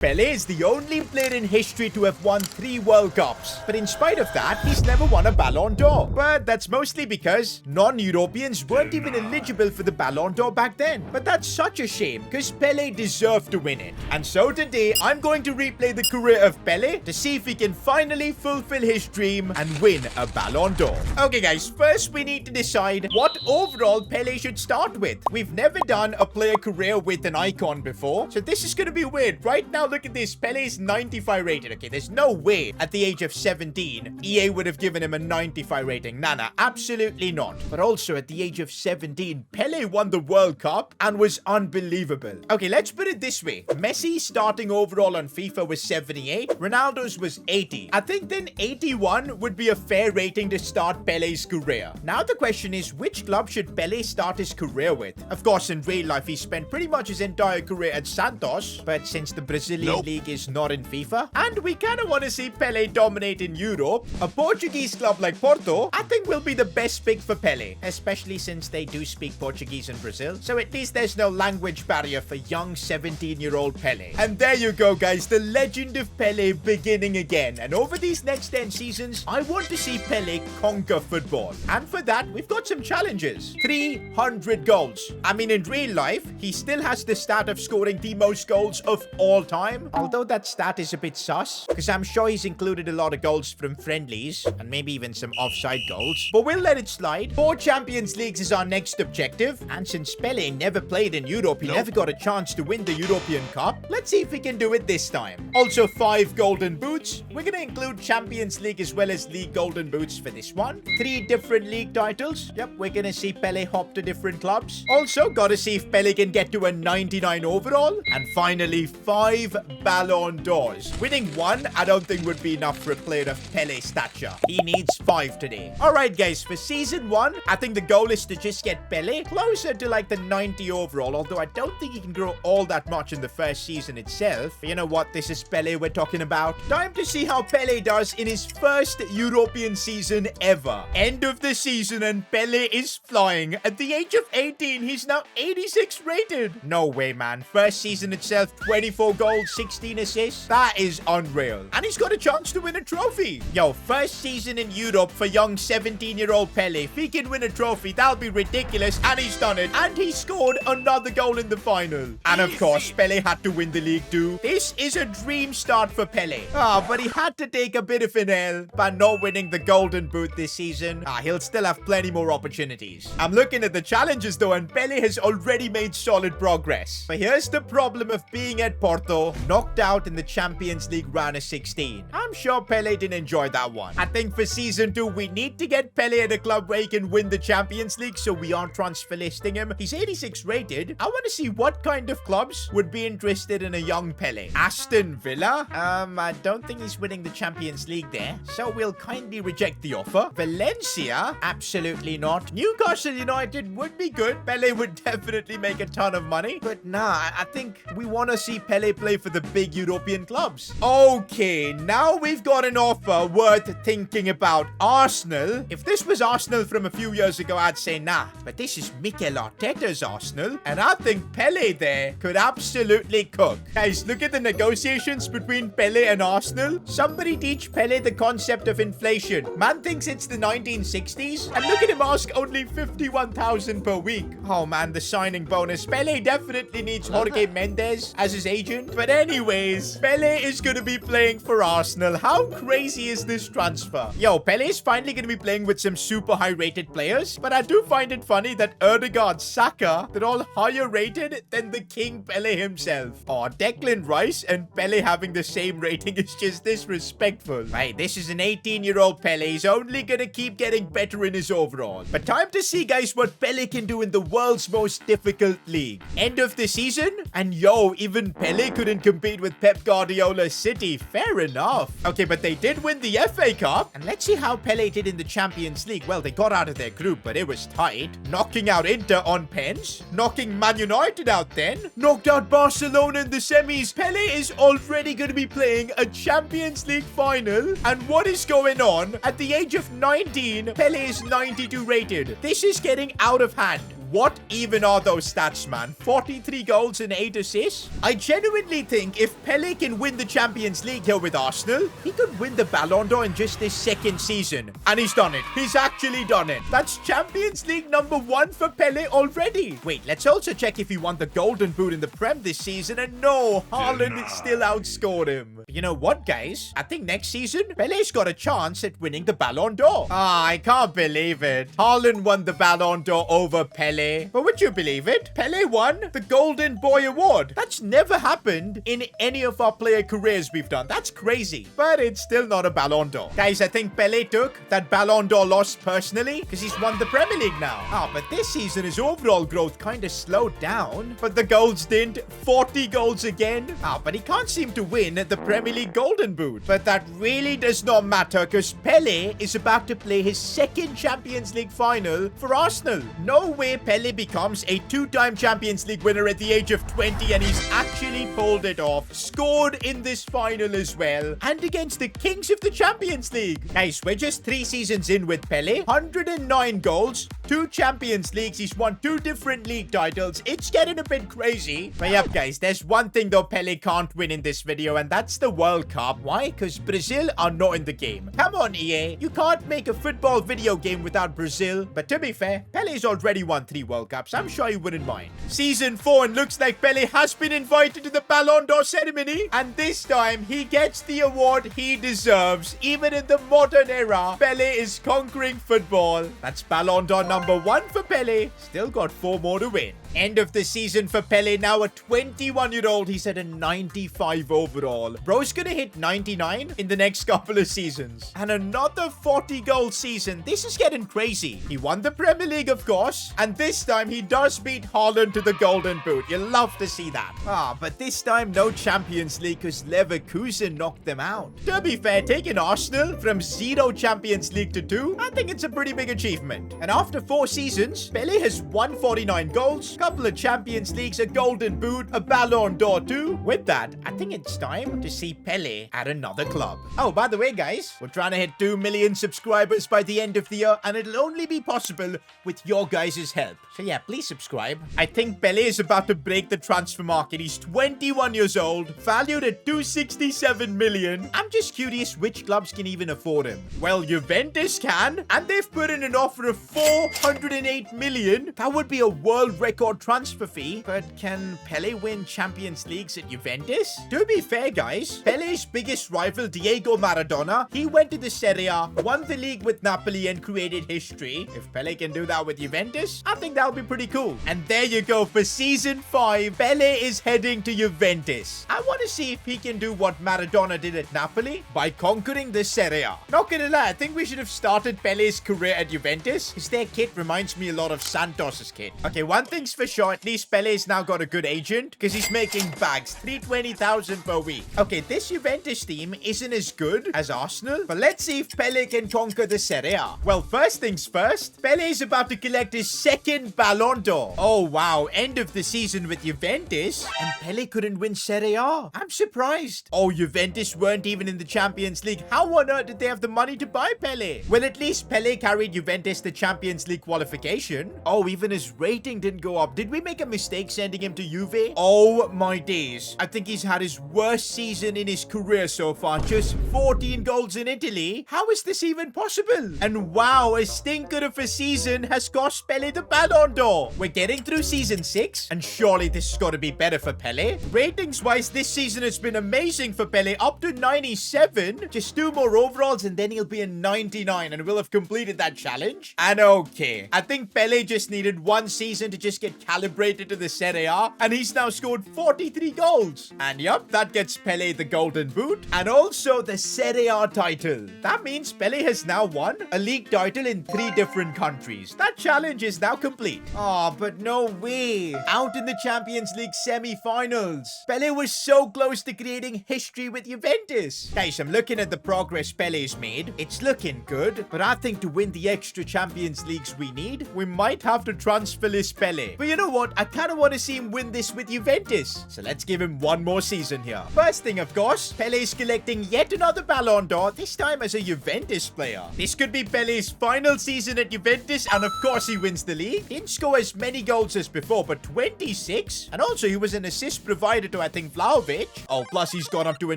Pele is the only player in history to have won 3 World Cups. But in spite of that, he's never won a Ballon d'Or. But that's mostly because non-Europeans weren't even eligible for the Ballon d'Or back then. But that's such a shame, because Pele deserved to win it. And so today, I'm going to replay the career of Pele to see if he can finally fulfill his dream and win a Ballon d'Or. Okay guys, first we need to decide what overall Pele should start with. We've never done a player career with an icon before, so this is going to be weird. Right now, look at this. Pele is 95 rated. Okay, there's no way at the age of 17, EA would have given him a 95 rating. Nah, absolutely not. But also at the age of 17, Pele won the World Cup and was unbelievable. Okay, let's put it this way. Messi's starting overall on FIFA was 78. Ronaldo's was 80. I think then 81 would be a fair rating to start Pele's career. Now the question is, which club should Pele start his career with? Of course, in real life, he spent pretty much his entire career at Santos, but since the Brazilian league is not in FIFA, and we kind of want to see Pele dominate in Europe, a Portuguese club like Porto, I think will be the best pick for Pele, especially since they do speak Portuguese in Brazil, so at least there's no language barrier for young 17-year-old Pele. And there you go, guys, the legend of Pele beginning again, and over these next 10 seasons, I want to see Pele conquer football, and for that, we've got some challenges. 300 goals. I mean, in real life, he still has the stat of scoring the most goals of all time, although that stat is a bit sus, because I'm sure he's included a lot of goals from friendlies, and maybe even some offside goals, but we'll let it slide. 4 Champions Leagues is our next objective, and since Pele never played in Europe, he never got a chance to win the European Cup. Let's see if he can do it this time. Also 5 Golden Boots. We're gonna include Champions League as well as League Golden Boots for this one. 3 different league titles. Yep, we're gonna see Pele hop to different clubs. Also, gotta see if Pele can get to a 99 overall. And finally, 5 Ballon d'Ors. Winning 1, I don't think would be enough for a player of Pele's stature. He needs 5 today. Alright guys, for season 1, I think the goal is to just get Pele closer to like the 90 overall, although I don't think he can grow all that much in the first season itself. But you know what? This is Pele we're talking about. Time to see how Pele does in his first European season ever. End of the season and Pele is flying. At the age of 18, he's now 86 rated. No way, man. First season itself, 24 goals, 16 assists. That is unreal. And he's got a chance to win a trophy. Yo, first season in Europe for young 17-year-old Pele. If he can win a trophy, that'll be ridiculous. And he's done it. And he scored another goal in the final. And of course, Pele had to win the league too. This is a dream start for Pele. But he had to take a bit of an L by not winning the Golden Boot this season. He'll still have plenty more opportunities. I'm looking at the challenges though, and Pele has already made solid progress. But here's the problem of being at Porto, knocked out in the Champions League round of 16. I'm sure Pele didn't enjoy that one. I think for season 2, we need to get Pele at a club where he can win the Champions League, so we aren't transfer listing him. He's 86 rated. I want to see what kind of clubs would be interested in a young Pele. Aston Villa? I don't think he's winning the Champions League there, so we'll kindly reject the offer. Valencia? Absolutely not. Newcastle United would be good. Pele would definitely make a ton of money, but nah, I think we want to see Pele play for the big European clubs. Okay, now we've got an offer worth thinking about. Arsenal. If this was Arsenal from a few years ago, I'd say nah, but this is Mikel Arteta's Arsenal, and I think Pele there could absolutely cook. Guys, look at the negotiations between Pele and Arsenal. Somebody teach Pele the concept of inflation. Man thinks it's the 1960s, and look at him ask only 51,000 per week. Oh man, the signing bonus. Pele definitely needs Jorge Mendes as his agent. But anyways, Pele is going to be playing for Arsenal. How crazy is this transfer? Yo, Pele is finally going to be playing with some super high rated players, but I do find it funny that Erdegaard, Saka, they're all higher rated than the King Pele himself. Oh, Declan Rice and Pele having the same rating is just disrespectful. Right, this is an 18-year-old Pele. He's only going to keep getting better in his overall. But time to see, guys, what Pele can do in the world's most difficult league. End of the season? And yo, even Pele couldn't compete with Pep Guardiola's City. Fair enough. Okay, but they did win the FA Cup. And let's see how Pele did in the Champions League. Well, they got out of their group, but it was tight. Knocking out Inter on pens. Knocking Man United out then. Knocked out Barcelona in the semis. Pele is already going to be playing a Champions League final. And what is going on? At the age of 19, Pele is 92 rated. This is getting out of hand. what even are those stats, man? 43 goals and 8 assists? I genuinely think if Pele can win the Champions League here with Arsenal, he could win the Ballon d'Or in just his second season. And he's done it. He's actually done it. That's Champions League #1 for Pele already. Wait, let's also check if he won the Golden Boot in the Prem this season. And no, Haaland still outscored him. You know what, guys? I think next season, Pele's got a chance at winning the Ballon d'Or. I can't believe it. Haaland won the Ballon d'Or over Pele. But would you believe it? Pele won the Golden Boy Award. That's never happened in any of our player careers we've done. That's crazy. But it's still not a Ballon d'Or. Guys, I think Pele took that Ballon d'Or loss personally because he's won the Premier League now. But this season his overall growth kind of slowed down. But the goals didn't. 40 goals again. But he can't seem to win the Premier League Golden Boot. But that really does not matter because Pele is about to play his second Champions League final for Arsenal. No way Pele becomes a 2-time Champions League winner at the age of 20 and he's actually pulled it off. Scored in this final as well and against the kings of the Champions League. Guys, we're just 3 seasons in with Pele. 109 goals, 2 Champions Leagues. He's won 2 different league titles. It's getting a bit crazy. But yep, guys, there's one thing though Pele can't win in this video and that's the World Cup. Why? Because Brazil are not in the game. Come on, EA. You can't make a football video game without Brazil. But to be fair, Pele's already won 3 World Cups. I'm sure he wouldn't mind. Season 4 and looks like Pele has been invited to the Ballon d'Or ceremony. And this time, he gets the award he deserves. Even in the modern era, Pele is conquering football. That's Ballon d'Or #1 for Pele. Still got 4 more to win. End of the season for Pele. Now a 21-year-old. He's at a 95 overall. Bro's gonna hit 99 in the next couple of seasons. And another 40-goal season. This is getting crazy. He won the Premier League, of course. And this time, he does beat Haaland to the Golden Boot. You'll love to see that. But this time, no Champions League because Leverkusen knocked them out. To be fair, taking Arsenal from 0 Champions League to 2, I think it's a pretty big achievement. And after 4 seasons, Pele has won 49 goals, couple of Champions Leagues, a Golden Boot, a Ballon d'Or too. With that, I think it's time to see Pele at another club. Oh, by the way, guys, we're trying to hit 2 million subscribers by the end of the year, and it'll only be possible with your guys' help. So yeah, please subscribe. I think Pele is about to break the transfer market. He's 21 years old, valued at 267 million. I'm just curious which clubs can even afford him. Well, Juventus can, and they've put in an offer of 408 million. That would be a world record transfer fee. But can Pele win Champions Leagues at Juventus? To be fair, guys, Pele's biggest rival, Diego Maradona, he went to the Serie A, won the league with Napoli and created history. If Pele can do that with Juventus, I think that'll be pretty cool. And there you go. For season 5, Pele is heading to Juventus. I want to see if he can do what Maradona did at Napoli by conquering the Serie A. Not gonna lie, I think we should have started Pele's career at Juventus because their kit reminds me a lot of Santos's kit. Okay, one thing's for sure, at least Pele's now got a good agent because he's making bags, 320,000 per week. Okay, this Juventus team isn't as good as Arsenal, but let's see if Pele can conquer the Serie A. Well, first things first, Pele is about to collect his second Ballon d'Or. Oh wow, end of the season with Juventus, and Pele couldn't win Serie A. I'm surprised. Oh, Juventus weren't even in the Champions League. How on earth did they have the money to buy Pele? Well, at least Pele carried Juventus to Champions League qualification. Oh, even his rating didn't go up. Did we make a mistake sending him to Juve? Oh my days. I think he's had his worst season in his career so far. Just 14 goals in Italy. How is this even possible? And wow, a stinker of a season has cost Pele the Ballon d'Or. We're getting through season 6, and surely this has got to be better for Pele. Ratings-wise, this season has been amazing for Pele. Up to 97. Just 2 more overalls, and then he'll be in 99, and we'll have completed that challenge. And okay, I think Pele just needed 1 season to just get calibrated to the Serie A, and he's now scored 43 goals. And yup, that gets Pele the Golden Boot, and also the Serie A title. That means Pele has now won a league title in 3 different countries. That challenge is now complete. Oh, but no way. Out in the Champions League semi-finals. Pele was so close to creating history with Juventus. Guys, I'm looking at the progress Pele's made. It's looking good, but I think to win the extra Champions Leagues we need, we might have to transfer list Pele. But you know what? I kind of want to see him win this with Juventus. So let's give him one more season here. First thing, of course, Pele is collecting yet another Ballon d'Or, this time as a Juventus player. This could be Pele's final season at Juventus, and of course he wins the league. Didn't score as many goals as before, but 26. And also he was an assist provider to, I think, Vlahovic. Oh, plus he's gone up to a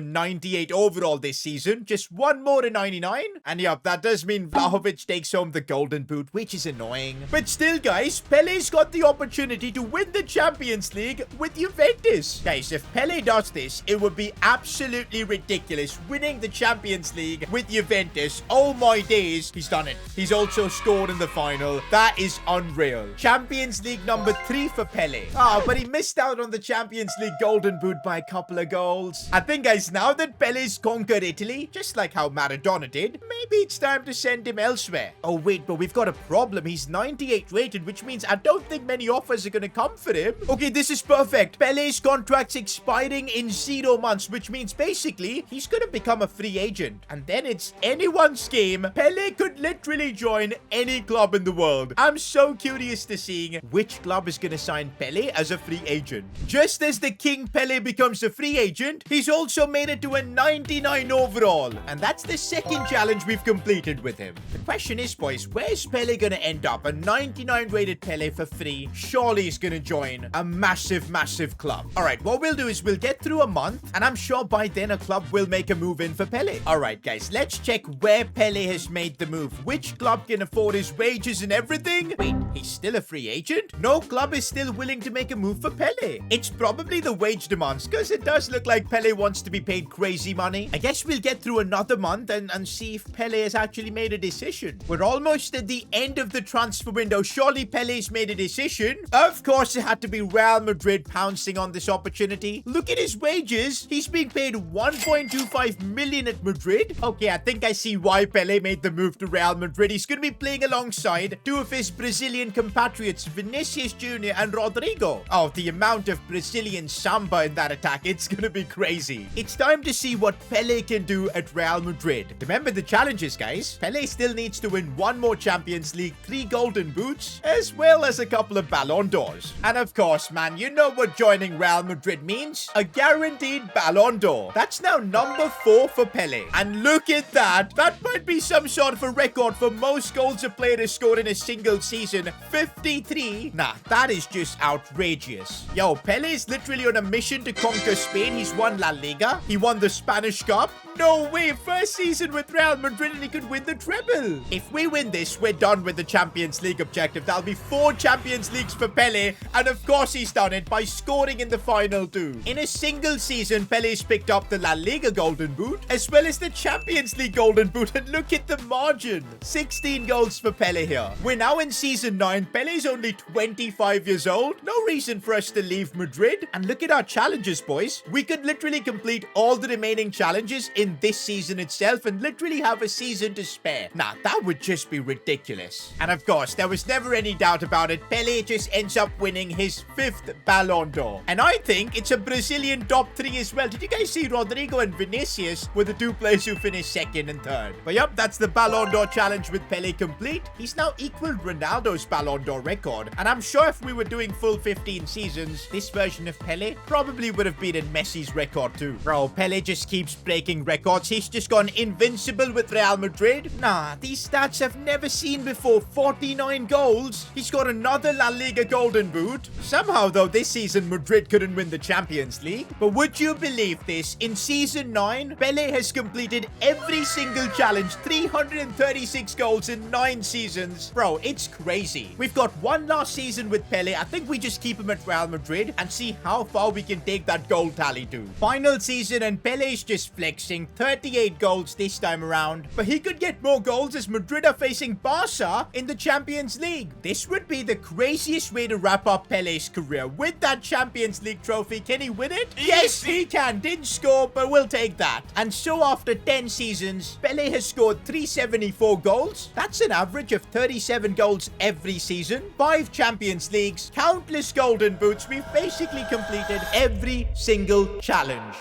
98 overall this season. Just one more to 99. And yep, that does mean Vlahovic takes home the golden boot, which is annoying. But still, guys, Pele's got the opportunity to win the Champions League with Juventus. Guys, if Pele does this, it would be absolutely ridiculous. Winning the Champions League with Juventus. Oh my days, he's done it. He's also scored in the final. That is unreal. Champions League number 3 for Pele. Oh, but he missed out on the Champions League golden boot by a couple of goals. I think, guys, now that Pele's conquered Italy, just like how Maradona did, maybe it's time to send him elsewhere. Oh wait, but we've got a problem. He's 98 rated, which means I don't think many offers are gonna come for him. Okay, this is perfect. Pele's contract's expiring in 0 months, which means basically he's gonna become a free agent. And then it's anyone's game. Pele could literally join any club in the world. I'm so curious to see which club is gonna sign Pele as a free agent. Just as the King Pele becomes a free agent, he's also made it to a 99 overall. And that's the second challenge we've completed with him. The question is, boys, where's Pele gonna end up? A 99 rated Pele for free? Surely he's gonna join a massive, massive club. Alright, what we'll do is we'll get through a month, and I'm sure by then a club will make a move in for Pele. Alright, guys, let's check where Pele has made the move. Which club can afford his wages and everything? Wait, he's still a free agent? No club is still willing to make a move for Pele. It's probably the wage demands, because it does look like Pele wants to be paid crazy money. I guess we'll get through another month and see if Pele has actually made a decision. We're almost at the end of the transfer window. Surely Pele's made a decision. Of course, it had to be Real Madrid pouncing on this opportunity. Look at his wages. He's being paid 1.25 million at Madrid. Okay, I think I see why Pele made the move to Real Madrid. He's going to be playing alongside 2 of his Brazilian compatriots, Vinicius Jr. and Rodrigo. Oh, the amount of Brazilian samba in that attack, it's going to be crazy. It's time to see what Pele can do at Real Madrid. Remember the challenges, guys. Pele still needs to win 1 more Champions League, 3 golden boots, as well as a couple of Ballon d'Ors. And of course, man, you know what joining Real Madrid means? A guaranteed Ballon d'Or. That's now number 4 for Pele. And look at that. That might be some sort of a record for most goals a player has scored in a single season. 53. Nah, that is just outrageous. Yo, Pele is literally on a mission to conquer Spain. He's won La Liga. He won the Spanish Cup. No way, first season with Real Madrid and he could win the treble. If we win this, we're done with the Champions League objective. That'll be 4 Champions Leagues for Pele. And of course he's done it by scoring in the final 2. In a single season, Pele's picked up the La Liga Golden Boot, as well as the Champions League Golden Boot. And look at the margin. 16 goals for Pele here. We're now in season 9. Pele's only 25 years old. No reason for us to leave Madrid. And look at our challenges, boys. We could literally complete all the remaining challenges in this season itself and literally have a season to spare. Nah, that would just be ridiculous. And of course, there was never any doubt about it. Pele just ends up winning his 5th Ballon d'Or. And I think it's a Brazilian top 3 as well. Did you guys see Rodrigo and Vinicius were the 2 players who finished 2nd and 3rd? But yep, that's the Ballon d'Or challenge with Pele complete. He's now equaled Ronaldo's Ballon d'Or record. And I'm sure if we were doing full 15 seasons, this version of Pele probably would have beaten Messi's record too. Bro, Pele just keeps breaking records. He's just gone invincible with Real Madrid. Nah, these stats I've never seen before. 49 goals. He's got another La Liga Golden Boot. Somehow, though, this season Madrid couldn't win the Champions League. But would you believe this? In season 9, Pele has completed every single challenge. 336 goals in 9 seasons. Bro, it's crazy. We've got 1 last season with Pele. I think we just keep him at Real Madrid and see how far we can take that goal tally to. Final season and Pele's just flexing. 38 goals this time around. But he could get more goals as Madrid are facing Barca in the Champions League. This would be the craziest way to wrap up Pele's career. With that Champions League trophy, can he win it? Yes, he can. Didn't score, but we'll take that. And so after 10 seasons, Pele has scored 374 goals. That's an average of 37 goals every season. 5 Champions Leagues, countless golden boots. We've basically completed every single challenge.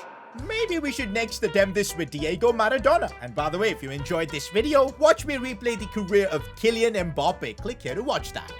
Maybe we should next attempt this with Diego Maradona. And by the way, if you enjoyed this video, watch me replay the career of Kylian Mbappe. Click here to watch that.